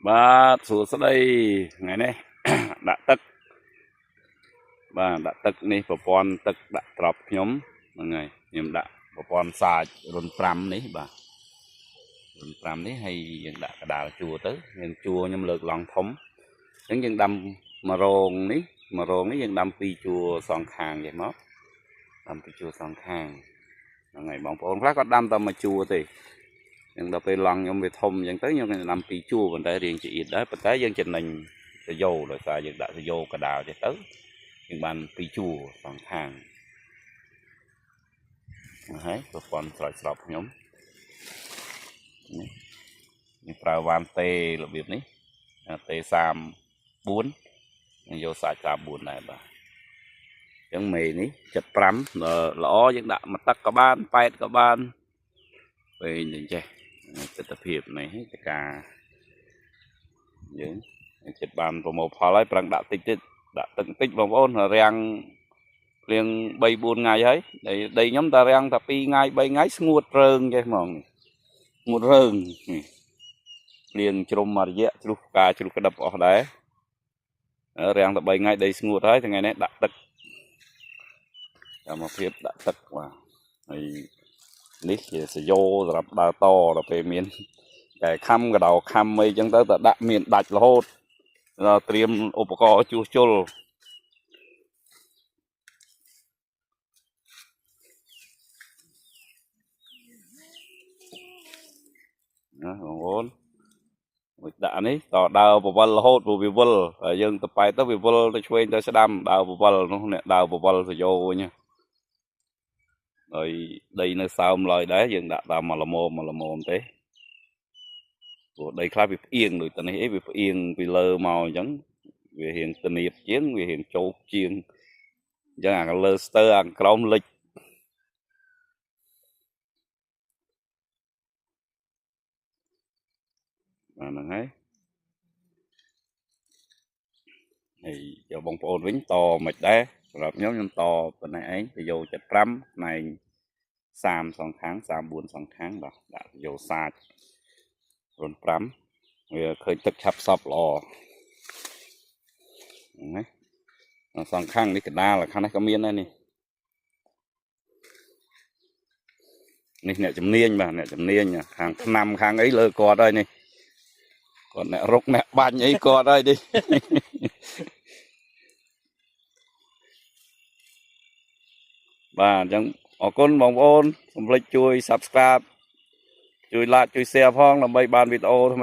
Ba số sau đây ngày này đã tức ba đã tức níប្រព័ន្ធទឹកដាក់ត្រប់ខ្ញុំហ្នឹងហើយខ្ញុំដាក់ប្រព័ន្ធសាច់រុន5នេះបាទរុន5នេះហើយយើងដាក់កដាលជួរទៅយើងជួរខ្ញុំលើកឡងធំអញ្ចឹងយើងដាំ1រងនេះយើងដាំ2ជួរសងខាងvậyមកដាំ2ជួរសងខាងហ្នឹងហើយបងប្អូនខ្លះគាត់ដាំតែ1ជួរទេយើងដល់ពេលឡងខ្ញុំវាធំអញ្ចឹងទៅខ្ញុំដាំ2ជួរប៉ុន្តែរៀងជាអៀតដែរប៉ុន្តែយើងចំណេញសយោដោយសារយើងដាក់សយោកដាលទេទៅយើងបាន2ជួរសងខាងហើយប្រព័ន្ធស្រោចស្រពខ្ញុំនេះប្រើវ៉ាន់តេរបៀបនេះតេ34យើងយកសាច់34ដែរបាទអញ្ចឹងមេនេះ75ល្អយើងដាក់មកទឹកក៏បាន8ក៏បានពេលអញ្ចឹងទិដ្ឋភាពនេះតែការយើងចិត្តបានប្រមូលផលហើយប្រឹងដាក់តិចទៀតដាក់ទឹកតិចបងប្អូនរាំងរៀង3 4ថ្ងៃហើយដីខ្ញុំតែរាំងតែ2ថ្ងៃ3ថ្ងៃស្ងួតរើងចេះហ្មងស្ងួតរើងរៀងជ្រុំមួយរយៈជ្រុះផ្កាជ្រុះក្តឹបអស់ដែររាំងតែ3ថ្ងៃដីស្ងួតហើយថ្ងៃនេះដាក់ទឹកតាមភាពដាក់ទឹកបាទហើយនេះជាសយោសម្រាប់ដើរតដល់ពេលមានតែខំកដោខំអីចឹងទៅតែដាក់មានដាច់រហូតដល់ត្រៀមឧបករណ៍ជួសជុលណាបងប្អូនដាក់នេះតដើរបវលរហូតព្រោះវាវល់ហើយយើងទៅប៉ែតទៅវាវល់ទៅឆ្វេងទៅស្ដាំដើរបវលនោះអ្នកដើរបវលសយោវិញហើយដីនៅសើមឡើយដែរយើងដាក់តាមមកល្មមទេព្រោះដីខ្លះវាផ្អៀងដូចតែនេះអីវាផ្អៀងពីលើមកអញ្ចឹងវារៀងទនៀបជាងវារៀងជោកជាងអញ្ចឹងអាលើស្ទើអាក្រោមលិចបាទហ្នឹងហើយយកបងប្អូនវិញតមិនដែរសម្រាប់ខ្ញុំតប៉ុណ្ណេះឯងទៅយក75ណែង30សងខាង34សងខាងបាទដាក់យកសាច់រុន5វាឃើញទឹកឆាប់សប់ល្អហ្នឹងសងខាងនេះកដាលខាងនេះក៏មានដែរនេះអ្នកជំនាញបាទអ្នកជំនាញខាងឆ្នាំខាងអីលើគាត់ហើយនេះគាត់អ្នករុកអ្នកបាញ់អីគាត់ហើយនេះបាទអញ្ចឹងអរគុណបងប្អូនកុំភ្លេចជួយ Subscribe ជួយ Like ជួយ Share ផងដើម្បីបានវីដេអូថ្មី